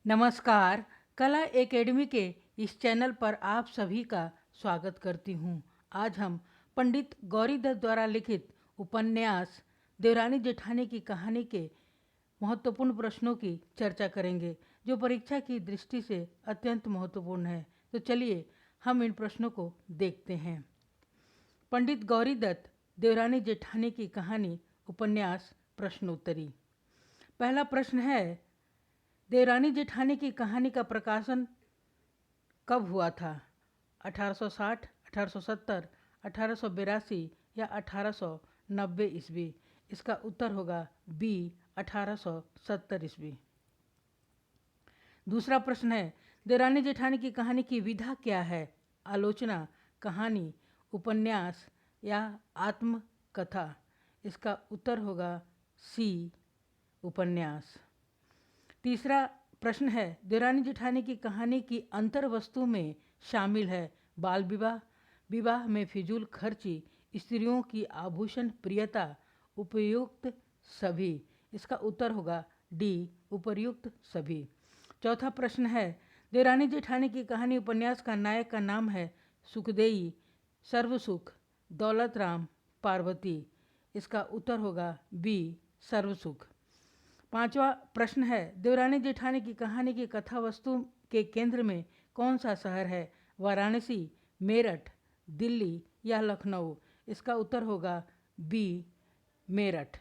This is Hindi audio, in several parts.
नमस्कार। कला एकेडमी के इस चैनल पर आप सभी का स्वागत करती हूँ। आज हम पंडित गौरी दत्त द्वारा लिखित उपन्यास देवरानी जेठानी की कहानी के महत्वपूर्ण प्रश्नों की चर्चा करेंगे, जो परीक्षा की दृष्टि से अत्यंत महत्वपूर्ण है। तो चलिए हम इन प्रश्नों को देखते हैं। पंडित गौरी दत्त देवरानी जेठानी की कहानी उपन्यास प्रश्नोत्तरी। पहला प्रश्न है, देवरानी जेठानी की कहानी का प्रकाशन कब हुआ था? 1860, 1870, 1882 या 1890 ईस्वी? इसका उत्तर होगा बी, 1870 ईस्वी। दूसरा प्रश्न है, देवरानी जेठानी की कहानी की विधा क्या है? आलोचना, कहानी, उपन्यास या आत्मकथा? इसका उत्तर होगा सी, उपन्यास। तीसरा प्रश्न है, देवरानी जेठानी की कहानी की अंतर वस्तु में शामिल है बाल विवाह, विवाह में फिजूल खर्ची, स्त्रियों की आभूषण प्रियता, उपयुक्त सभी? इसका उत्तर होगा डी, उपर्युक्त सभी। चौथा प्रश्न है, देवरानी जेठानी की कहानी उपन्यास का नायक का नाम है सुखदेई, सर्वसुख, दौलत राम, पार्वती? इसका उत्तर होगा बी, सर्वसुख। पांचवा प्रश्न है, देवरानी जेठानी की कहानी की कथा वस्तु के केंद्र में कौन सा शहर है? वाराणसी, मेरठ, दिल्ली या लखनऊ? इसका उत्तर होगा बी, मेरठ।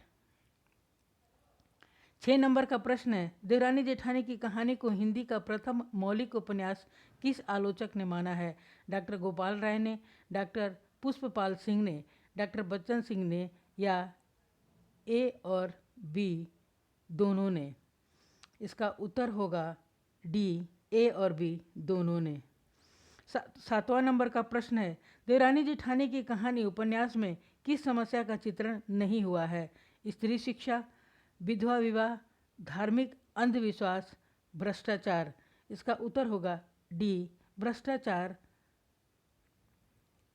6 नंबर का प्रश्न है, देवरानी जेठानी की कहानी को हिंदी का प्रथम मौलिक उपन्यास किस आलोचक ने माना है? डॉक्टर गोपाल राय ने, डॉक्टर पुष्पपाल सिंह ने, डॉक्टर बच्चन सिंह ने या ए और बी दोनों ने? इसका उत्तर होगा डी, ए और बी दोनों ने। 7वां नंबर का प्रश्न है, देवरानी जेठानी की कहानी उपन्यास में किस समस्या का चित्रण नहीं हुआ है? स्त्री शिक्षा, विधवा विवाह, धार्मिक अंधविश्वास, भ्रष्टाचार? इसका उत्तर होगा डी, भ्रष्टाचार।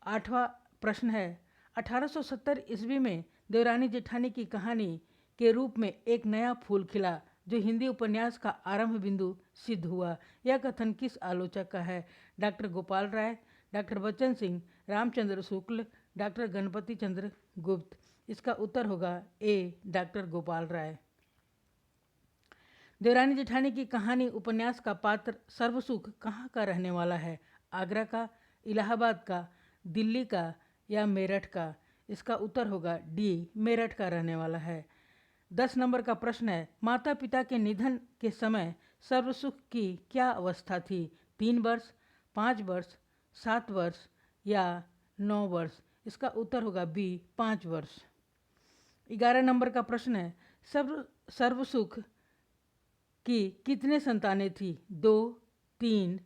8वां प्रश्न है, 1870 ईस्वी में देवरानी जेठानी की कहानी के रूप में एक नया फूल खिला जो हिंदी उपन्यास का आरंभ बिंदु सिद्ध हुआ। यह कथन किस आलोचक का है? डॉक्टर गोपाल राय, डॉक्टर बच्चन सिंह, रामचंद्र शुक्ल, डॉक्टर गणपति चंद्र गुप्त? इसका उत्तर होगा ए, डॉक्टर गोपाल राय। देवरानी जेठानी की कहानी उपन्यास का पात्र सर्वसुख कहाँ का रहने वाला है? आगरा का, इलाहाबाद का, दिल्ली का या मेरठ का? इसका उत्तर होगा डी, मेरठ का रहने वाला है। 10 नंबर का प्रश्न है, माता पिता के निधन के समय सर्वसुख की क्या अवस्था थी? 3 वर्ष, 5 वर्ष, 7 वर्ष या 9 वर्ष? इसका उत्तर होगा बी, 5 वर्ष। 11 नंबर का प्रश्न है, सर्वसुख की कितने संतानें थी? 2, 3,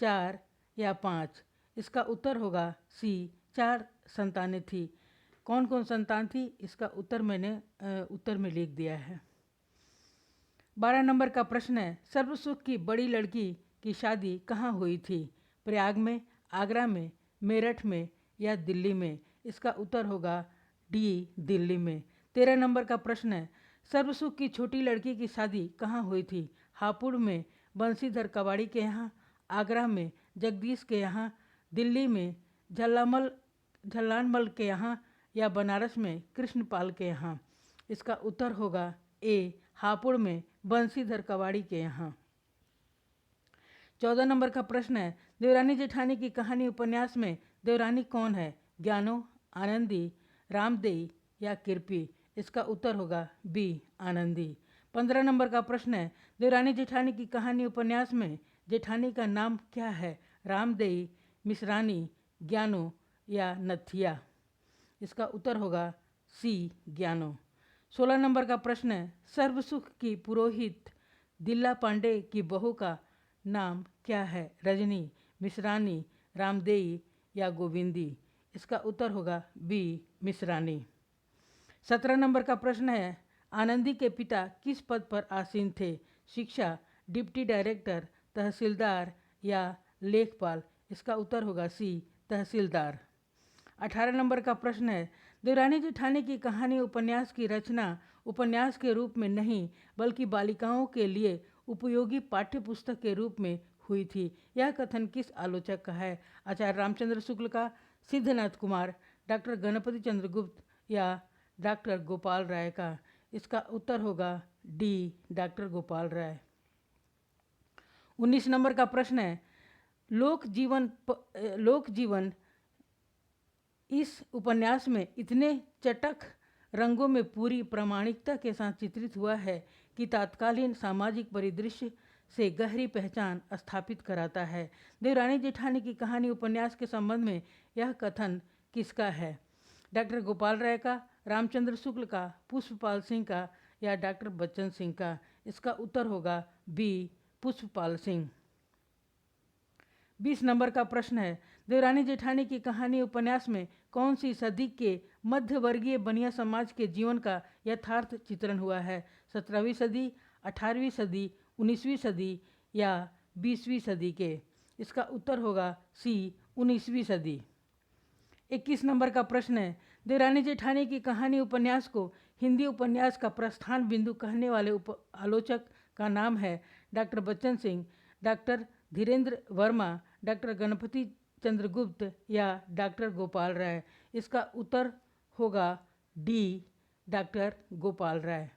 4 या 5? इसका उत्तर होगा सी, 4 संतानें थी। कौन कौन संतान थी? इसका उत्तर मैंने उत्तर में लिख दिया है। 12 नंबर का प्रश्न है, सर्वसुख की बड़ी लड़की की शादी कहाँ हुई थी? प्रयाग में, आगरा में, मेरठ में या दिल्ली में? इसका उत्तर होगा डी, दिल्ली में। 13 नंबर का प्रश्न है, सर्वसुख की छोटी लड़की की शादी कहाँ हुई थी? हापुड़ में बंशीधर कबाड़ी के यहाँ, आगरा में जगदीश के यहाँ, दिल्ली में झल्लानमल के यहाँ या बनारस में कृष्णपाल के यहाँ? इसका उत्तर होगा ए, हापुड़ में बंशीधर कबाड़ी के यहाँ। 14 नंबर का प्रश्न है, देवरानी जेठानी की कहानी उपन्यास में देवरानी कौन है? ज्ञानो, आनंदी, रामदेई या कृपी? इसका उत्तर होगा बी, आनंदी। 15 नंबर का प्रश्न है, देवरानी जेठानी की कहानी उपन्यास में जेठानी का नाम क्या है? रामदेई, मिश्रानी, ज्ञानो या नथिया? इसका उत्तर होगा सी, ज्ञानो। 16 नंबर का प्रश्न है, सर्वसुख की पुरोहित दिल्ला पांडे की बहू का नाम क्या है? रजनी, मिश्रानी, रामदेई या गोविंदी? इसका उत्तर होगा बी, मिश्रानी। 17 नंबर का प्रश्न है, आनंदी के पिता किस पद पर आसीन थे? शिक्षा, डिप्टी डायरेक्टर, तहसीलदार या लेखपाल? इसका उत्तर होगा सी, तहसीलदार। 18 नंबर का प्रश्न है, देवरानी जेठानी की कहानी उपन्यास की रचना उपन्यास के रूप में नहीं बल्कि बालिकाओं के लिए उपयोगी पाठ्य पुस्तक के रूप में हुई थी। यह कथन किस आलोचक का है? आचार्य रामचंद्र शुक्ल का, सिद्धनाथ कुमार, डॉक्टर गणपति चंद्र गुप्त या डॉक्टर गोपाल राय का? इसका उत्तर होगा डी, डॉक्टर गोपाल राय। 19 नंबर का प्रश्न है, लोक जीवन इस उपन्यास में इतने चटख रंगों में पूरी प्रामाणिकता के साथ चित्रित हुआ है कि तत्कालीन सामाजिक परिदृश्य से गहरी पहचान स्थापित कराता है। देवरानी जेठानी की कहानी उपन्यास के संबंध में यह कथन किसका है? डॉक्टर गोपाल राय का, रामचंद्र शुक्ल का, पुष्पपाल सिंह का या डॉक्टर बच्चन सिंह का? इसका उत्तर होगा बी, पुष्पपाल सिंह। 20 नंबर का प्रश्न है, देवरानी जेठानी की कहानी उपन्यास में कौन सी सदी के मध्यवर्गीय बनिया समाज के जीवन का यथार्थ चित्रण हुआ है? 17वीं सदी, 18वीं सदी, 19वीं सदी या 20वीं सदी के? इसका उत्तर होगा सी, 19वीं सदी। 21 नंबर का प्रश्न है, देवरानी जेठानी की कहानी उपन्यास को हिंदी उपन्यास का प्रस्थान बिंदु कहने वाले आलोचक का नाम है? Doctor Bachchan Singh, doctor Dhirendra Varma, doctor Ganapati Chandra Gupta या डॉक्टर गोपाल राय? इसका उत्तर होगा D, doctor Gopal Rai.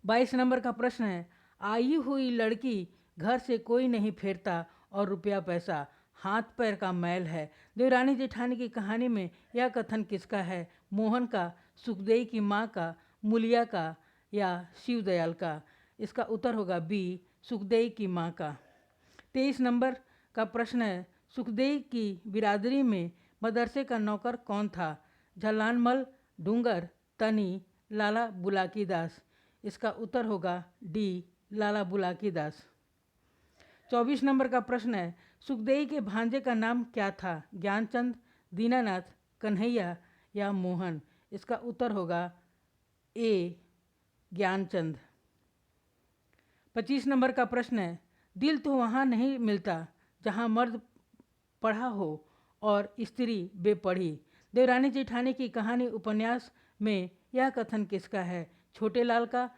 22 number का प्रश्न है, आई हुई लड़की घर से कोई नहीं फेरता और रुपया पैसा हाथ पैर का मैल है। देवरानी जेठानी की कहानी में यह कथन किसका है? मोहन का, सुखदेई की माँ का, मुलिया का या शिवदयाल का? इसका उत्तर होगा बी, सुखदेई की माँ का। 23 नंबर का प्रश्न है, सुखदेई की बिरादरी में मदरसे का नौकर कौन था? झलानमल, डूंगर, तनी, लाला बुलाकी दास? इसका उत्तर होगा डी, लाला बुलाकी दास। 24 नंबर का प्रश्न है, सुखदेई के भांजे का नाम क्या था? ज्ञानचंद, दीनानाथ, कन्हैया या मोहन? इसका उत्तर होगा ए, ज्ञानचंद। 25 नंबर का प्रश्न है, दिल तो वहाँ नहीं मिलता जहाँ मर्द पढ़ा हो और स्त्री बेपढ़ी। देवरानी जेठानी की कहानी उपन्यास में यह कथन किसका है? छोटे लाल का,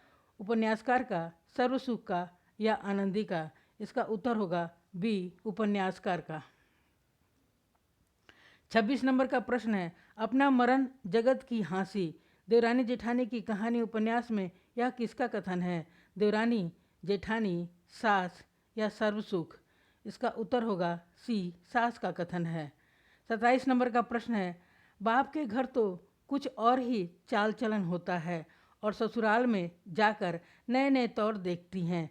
उपन्यासकार का, सर्वसुख का या आनंदी का? इसका उत्तर होगा बी, उपन्यासकार का। 26 नंबर का प्रश्न है, अपना मरण जगत की हाँसी। देवरानी जेठानी की कहानी उपन्यास में यह किसका कथन है? देवरानी जेठानी, सास या सर्वसुख? इसका उत्तर होगा सी, सास का कथन है। 27 नंबर का प्रश्न है, बाप के घर तो कुछ और ही चाल चलन होता है और ससुराल में जाकर नए नए तौर देखती हैं।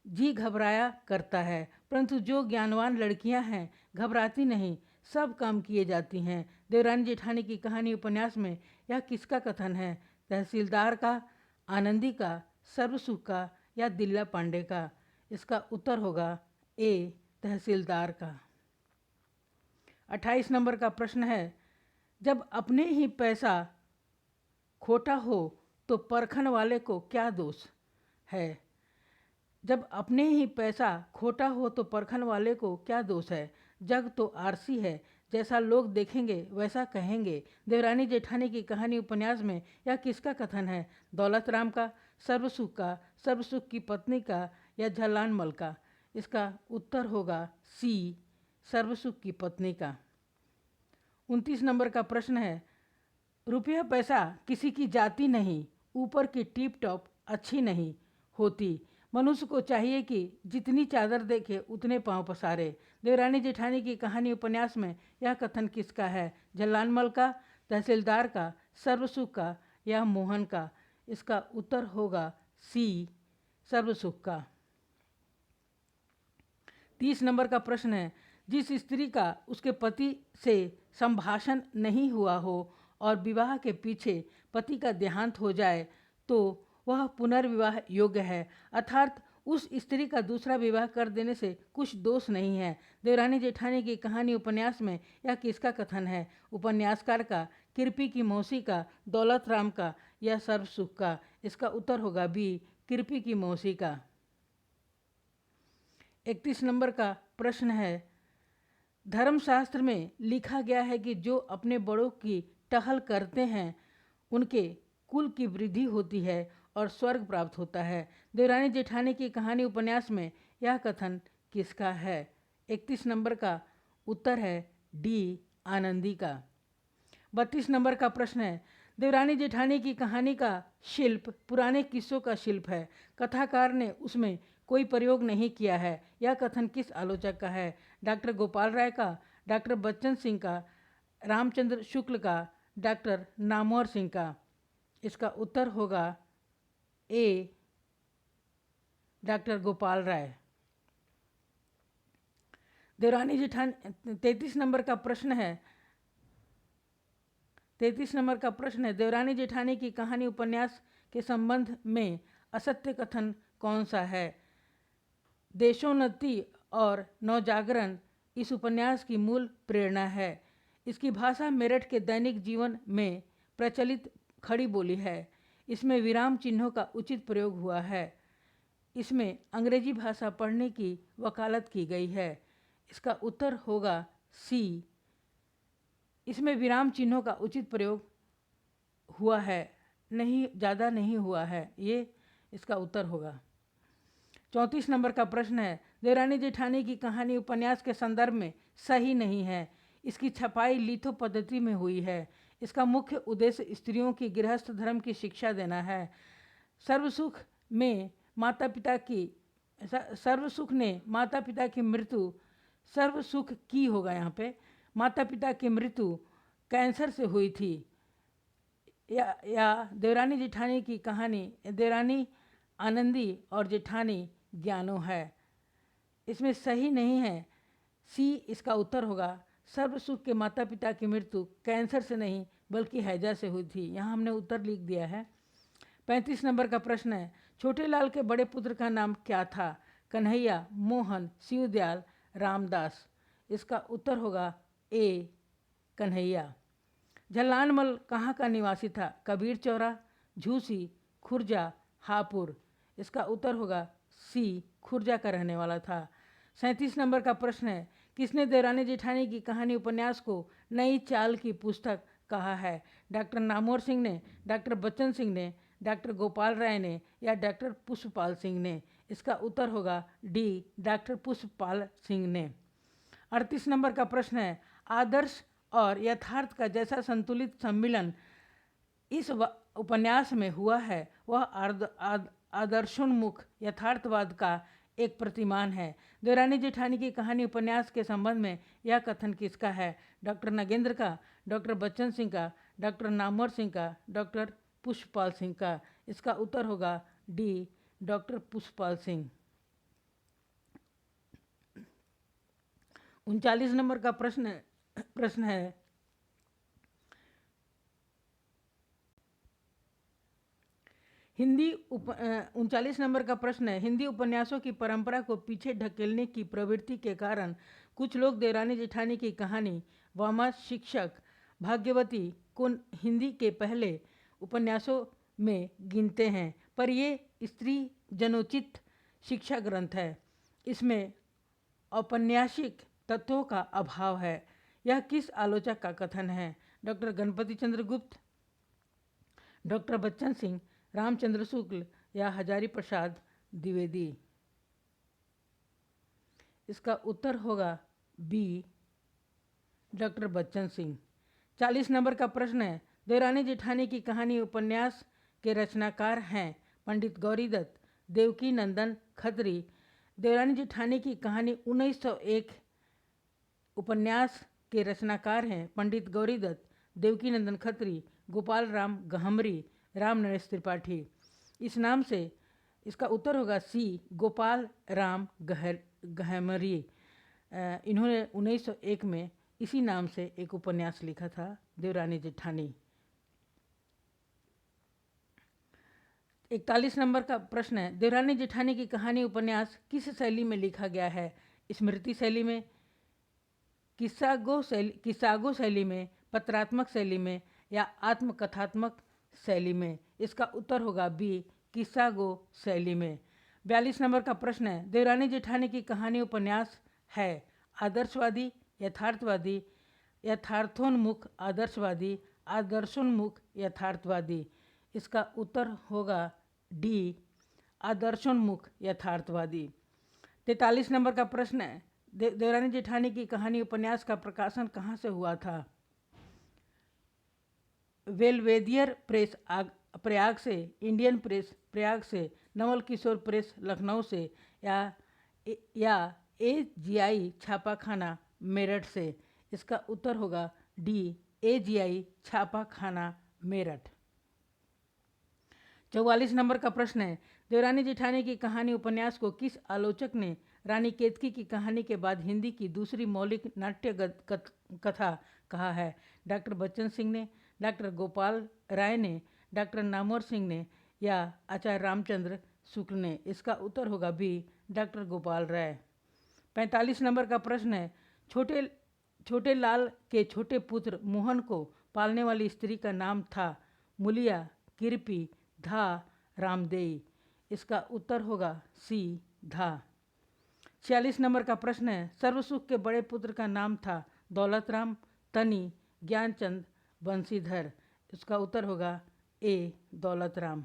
जी घबराया करता है, परंतु जो ज्ञानवान लड़कियां हैं घबराती नहीं, सब काम किए जाती हैं। देवरानी जेठानी की कहानी उपन्यास में यह किसका कथन है? तहसीलदार का, आनंदी का, सर्वसुख का या दिल्ला पांडे का? इसका उत्तर होगा ए, तहसीलदार का। 28 नंबर का प्रश्न है, जब अपने ही पैसा खोटा हो तो परखन वाले को क्या दोष है? जब अपने ही पैसा खोटा हो तो परखन वाले को क्या दोष है? जग तो आरसी है, जैसा लोग देखेंगे वैसा कहेंगे। देवरानी जेठानी की कहानी उपन्यास में यह किसका कथन है? दौलत राम का, सर्वसुख का, सर्वसुख की पत्नी का या झलानमल का? इसका उत्तर होगा सी, सर्वसुख की पत्नी का। 29 नंबर का प्रश्न है, रुपया पैसा किसी की जाति नहीं, ऊपर की टिप टॉप अच्छी नहीं होती। मनुष्य को चाहिए कि जितनी चादर देखे उतने पांव पसारे। देवरानी जेठानी की कहानी उपन्यास में यह कथन किसका है? झलानमल का, तहसीलदार का, सर्वसुख का या मोहन का? इसका उत्तर होगा सी, सर्वसुख का। 30 नंबर का प्रश्न है, जिस स्त्री का उसके पति से संभाषण नहीं हुआ हो और विवाह के पीछे पति का देहांत हो जाए तो वह पुनर्विवाह योग्य है, अर्थात उस स्त्री का दूसरा विवाह कर देने से कुछ दोष नहीं है। देवरानी जेठानी की कहानी उपन्यास में यह किसका कथन है? उपन्यासकार का, कृपी की मौसी का, दौलत राम का या सर्वसुख का? इसका उत्तर होगा बी, कृपी की मौसी का। 31 नंबर का प्रश्न है, धर्मशास्त्र में लिखा गया है कि जो अपने बड़ों की टहल करते हैं उनके कुल की वृद्धि होती है और स्वर्ग प्राप्त होता है। देवरानी जेठानी की कहानी उपन्यास में यह कथन किसका है? 31 नंबर का उत्तर है डी, आनंदी का। 32 नंबर का प्रश्न है, देवरानी जेठानी की कहानी का शिल्प पुराने किस्सों का शिल्प है, कथाकार ने उसमें कोई प्रयोग नहीं किया है। यह कथन किस आलोचक का है? डॉक्टर गोपाल राय का, डॉक्टर बच्चन सिंह का, रामचंद्र शुक्ल का, डॉक्टर नामवर सिंह का। इसका उत्तर होगा ए, डॉक्टर गोपाल राय। देवरानी जेठानी 33 नंबर का प्रश्न है, 33 नंबर का प्रश्न है, देवरानी जेठानी की कहानी उपन्यास के संबंध में असत्य कथन कौन सा है? देशोन्नति और नवजागरण इस उपन्यास की मूल प्रेरणा है। इसकी भाषा मेरठ के दैनिक जीवन में प्रचलित खड़ी बोली है। इसमें विराम चिन्हों का उचित प्रयोग हुआ है। इसमें अंग्रेजी भाषा पढ़ने की वकालत की गई है। इसका उत्तर होगा सी, इसमें विराम चिन्हों का उचित प्रयोग हुआ है, नहीं, ज़्यादा नहीं हुआ है। ये इसका उत्तर होगा। 34 नंबर का प्रश्न है, देवरानी जेठानी की कहानी उपन्यास के संदर्भ में सही नहीं है। इसकी छपाई लिथो पद्धति में हुई है। इसका मुख्य उद्देश्य स्त्रियों की गृहस्थ धर्म की शिक्षा देना है। सर्वसुख में माता पिता की सर्वसुख ने माता पिता की मृत्यु, सर्वसुख की होगा यहाँ पे, माता पिता की मृत्यु कैंसर से हुई थी। या देवरानी जेठानी की कहानी देवरानी आनंदी और जेठानी ज्ञानो है। इसमें सही नहीं है, सी इसका उत्तर होगा। सर्वसुख के माता पिता की मृत्यु कैंसर से नहीं बल्कि हैजा से हुई थी। यहाँ हमने उत्तर लिख दिया है। 35 नंबर का प्रश्न है, छोटे लाल के बड़े पुत्र का नाम क्या था? कन्हैया, मोहन, शिवदयाल, रामदास। इसका उत्तर होगा ए, कन्हैया। झल्लानमल कहाँ का निवासी था? कबीर चौरा, झूसी, खुर्जा, हापुर। इसका उत्तर होगा सी, खुर्जा का रहने वाला था। 37 नंबर का प्रश्न है, किसने देवरानी जेठानी की कहानी उपन्यास को नई चाल की पुस्तक कहा है? डॉक्टर नामवर सिंह ने, डॉक्टर बच्चन सिंह ने, डॉक्टर गोपाल राय ने या डॉक्टर पुष्पपाल सिंह ने? इसका उत्तर होगा डी, डॉक्टर पुष्पपाल सिंह ने। 38 नंबर का प्रश्न है, आदर्श और यथार्थ का जैसा संतुलित सम्मिलन इस उपन्यास में हुआ है वह आदर्शोन्मुख यथार्थवाद का एक प्रतिमान है। देवरानी जेठानी की कहानी उपन्यास के संबंध में यह कथन किसका है? डॉक्टर नगेंद्र का, डॉक्टर बच्चन सिंह का, डॉक्टर नामवर सिंह का, डॉक्टर पुष्पपाल सिंह का। इसका उत्तर होगा डी, डॉक्टर पुष्पपाल सिंह। 39 नंबर का प्रश्न है, हिंदी 39 नंबर का प्रश्न है, हिंदी उपन्यासों की परंपरा को पीछे ढकेलने की प्रवृत्ति के कारण कुछ लोग देवरानी जेठानी की कहानी वामा शिक्षक भाग्यवती को हिंदी के पहले उपन्यासों में गिनते हैं, पर ये स्त्री जनोचित शिक्षा ग्रंथ है। इसमें औपन्यासिक तत्वों का अभाव है। यह किस आलोचक का कथन है? डॉक्टर गणपति चंद्र गुप्त, डॉक्टर बच्चन सिंह, रामचंद्र शुक्ल या हजारी प्रसाद द्विवेदी? इसका उत्तर होगा B, doctor Bachchan Singh. 40 number का प्रश्न है, देवरानी जेठानी की कहानी उपन्यास के रचनाकार हैं पंडित गौरीदत्त, देवकी नंदन खत्री। देवरानी जेठानी की कहानी 1901 उपन्यास के रचनाकार हैं पंडित गौरीदत्त, देवकी नंदन खत्री, गोपाल राम गहमरी, राम नरेश त्रिपाठी। इस नाम से इसका उत्तर होगा सी, गोपाल राम गहमरी। इन्होंने 1901 में इसी नाम से एक उपन्यास लिखा था, देवरानी जेठानी। 41 नंबर का प्रश्न है, देवरानी जेठानी की कहानी उपन्यास किस शैली में लिखा गया है? स्मृति शैली में, किस्सागो शैली में, पत्रात्मक शैली में या आत्मकथात्मक शैली में? इसका उत्तर होगा बी, किस्सागो शैली में। 42 नंबर का प्रश्न है, देवरानी जेठानी की कहानी उपन्यास है आदर्शवादी, यथार्थवादी, यथार्थोन्मुख आदर्शवादी, आदर्शोन्मुख यथार्थवादी? इसका उत्तर होगा डी आदर्शोन्मुख यथार्थवादी। 43 नंबर का प्रश्न है, देवरानी जेठानी की कहानी उपन्यास का प्रकाशन कहाँ से हुआ था? वेलवेदियर प्रेस प्रयाग से, इंडियन प्रेस प्रयाग से, नवल किशोर प्रेस लखनऊ से, या AGI छापाखाना मेरठ से। इसका उत्तर होगा डी AGI छापाखाना मेरठ। 44 नंबर का प्रश्न है, देवरानी जेठानी की कहानी उपन्यास को किस आलोचक ने रानी केतकी की कहानी के बाद हिंदी की दूसरी मौलिक नाट्य कथा कहा है? डॉक्टर बच्चन सिंह ने, डॉक्टर गोपाल राय ने, डॉक्टर नामवर सिंह ने, या आचार्य रामचंद्र शुक्ल ने। इसका उत्तर होगा बी डॉक्टर गोपाल राय। 45 नंबर का प्रश्न है, छोटे लाल के छोटे पुत्र मोहन को पालने वाली स्त्री का नाम था मुलिया, किरपी, धा, रामदेई। इसका उत्तर होगा सी धा। 46 नंबर का प्रश्न है, सर्वसुख के बड़े पुत्र का नाम था दौलतराम, तनी, ज्ञानचंद, बंशीधर। इसका उत्तर होगा ए दौलतराम।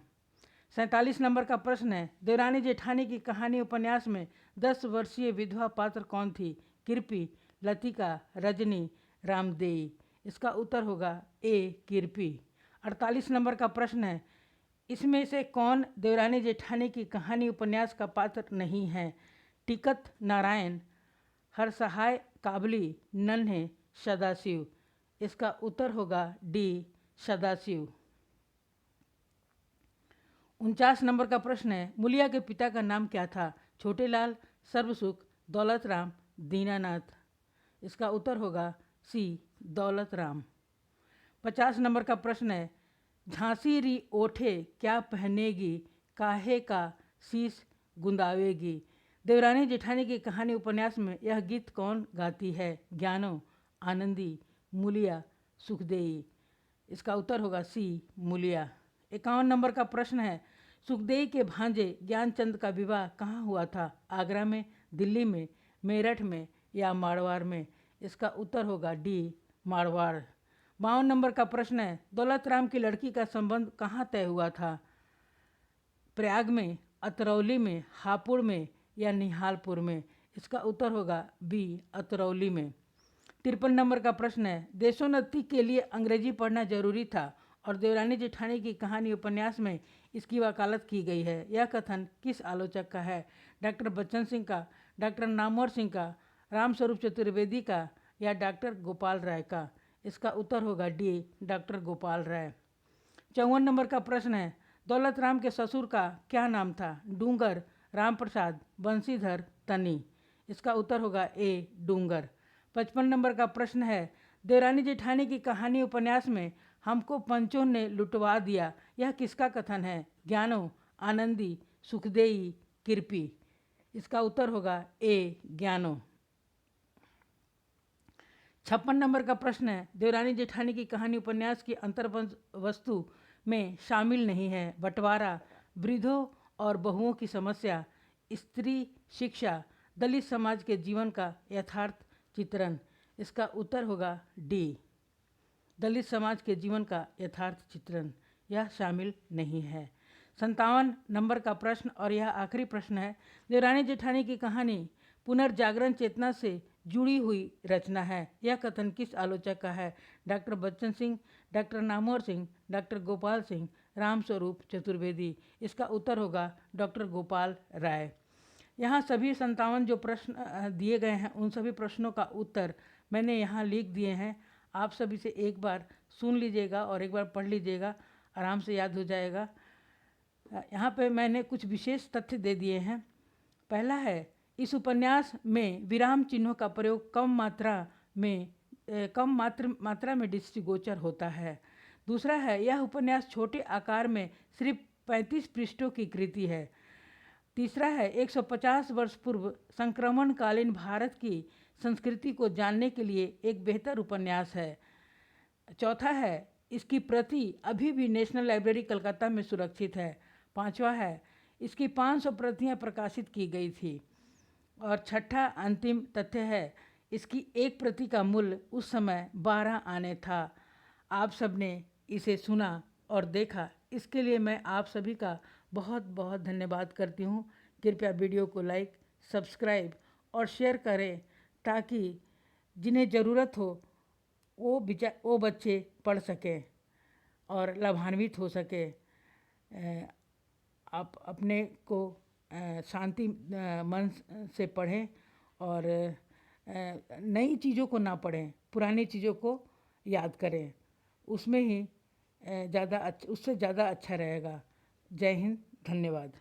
47 नंबर का प्रश्न है, देवरानी जेठानी की कहानी उपन्यास में 10 वर्षीय विधवा पात्र कौन थी? किरपी, लतिका, रजनी, रामदेई। इसका उत्तर होगा ए किरपी। 48 नंबर का प्रश्न है, इसमें से कौन देवरानी जेठानी की कहानी उपन्यास का पात्र नहीं है? टिकत नारायण, हरसहाय काबली, नन्हे, सदाशिव। इसका उत्तर होगा डी सदाशिव। 49 नंबर का प्रश्न है, मुलिया के पिता का नाम क्या था? छोटेलाल, सर्वसुख, दौलतराम, दीनानाथ। इसका उत्तर होगा सी दौलतराम। 50 नंबर का प्रश्न है, झांसी री ओठे क्या पहनेगी, काहे का शीश गुंदावेगी। देवरानी जेठानी की कहानी उपन्यास में यह गीत कौन गाती है? ज्ञानो, आनंदी, मुलिया, सुखदेई। इसका उत्तर होगा सी मुलिया। 51 नंबर का प्रश्न है, सुखदेई के भांजे ज्ञानचंद का विवाह कहाँ हुआ था? आगरा में, दिल्ली में, मेरठ में, या मारवाड़ में। इसका उत्तर होगा डी मारवाड़। 52 नंबर का प्रश्न है, दौलतराम की लड़की का संबंध कहाँ तय हुआ था? प्रयाग में, अतरौली में, हापुड़ में, या निहालपुर में। इसका उत्तर होगा बी अतरौली में। 53 नंबर का प्रश्न है, देशोन्नति के लिए अंग्रेजी पढ़ना जरूरी था और देवरानी जेठानी की कहानी उपन्यास में इसकी वकालत की गई है। यह कथन किस आलोचक का है? डॉक्टर बच्चन सिंह का, डॉक्टर नामवर सिंह का, रामस्वरूप चतुर्वेदी का, या डॉक्टर गोपाल राय का। इसका उत्तर होगा डी डॉक्टर गोपाल राय। 54 नंबर का प्रश्न है, दौलतराम के ससुर का क्या नाम था? डूंगर, रामप्रसाद, बंशीधर, तनी। इसका उत्तर होगा ए डूंगर। 55 नंबर का प्रश्न है, देवरानी जेठानी की कहानी उपन्यास में हमको पंचों ने लुटवा दिया, यह किसका कथन है? ज्ञानो, आनंदी, सुखदेई, किरपी। इसका उत्तर होगा ए ज्ञानो। 56 नंबर का प्रश्न है, देवरानी जेठानी की कहानी उपन्यास की अंतर वस्तु में शामिल नहीं है? बंटवारा, वृद्धों और बहुओं की समस्या, स्त्री शिक्षा, दलित समाज के जीवन का यथार्थ चित्रण। इसका उत्तर होगा डी दलित समाज के जीवन का यथार्थ चित्रण। यह शामिल नहीं है। 57 नंबर का प्रश्न और यह आखिरी प्रश्न है, देवरानी जेठानी की कहानी पुनर्जागरण चेतना से जुड़ी हुई रचना है। यह कथन किस आलोचक का है? Doctor Bachchan Singh, doctor Namvar Singh, doctor Gopal Singh, Ramswaroop Chaturvedi. इसका उत्तर होगा डॉक्टर गोपाल राय। यहाँ सभी 57 जो प्रश्न दिए गए हैं उन सभी प्रश्नों का उत्तर मैंने यहाँ लिख दिए हैं। आप सभी से एक बार सुन लीजिएगा और एक बार पढ़ लीजिएगा, आराम से याद हो जाएगा। यहाँ पे मैंने कुछ विशेष तथ्य दे दिए हैं। पहला है, इस उपन्यास में विराम चिन्हों का प्रयोग कम मात्रा में दृष्टिगोचर होता है। दूसरा है, यह उपन्यास छोटे आकार में सिर्फ 35 पृष्ठों की कृति है। तीसरा है, 150 वर्ष पूर्व संक्रमणकालीन भारत की संस्कृति को जानने के लिए एक बेहतर उपन्यास है। चौथा है, इसकी प्रति अभी भी नेशनल लाइब्रेरी कलकत्ता में सुरक्षित है। पांचवा है, इसकी 500 प्रतियां प्रकाशित की गई थी। और छठा अंतिम तथ्य है, इसकी एक प्रति का मूल्य उस समय 12 आने था। आप सबने इसे सुना और देखा, इसके लिए मैं आप सभी का बहुत बहुत धन्यवाद करती हूँ। कृपया वीडियो को लाइक, सब्सक्राइब और शेयर करें ताकि जिन्हें ज़रूरत हो वो बच्चे पढ़ सकें और लाभान्वित हो सके। आप अपने को शांति मन से पढ़ें और नई चीज़ों को ना पढ़ें, पुरानी चीज़ों को याद करें, उसमें ही उससे ज़्यादा अच्छा रहेगा। जय हिंद, धन्यवाद।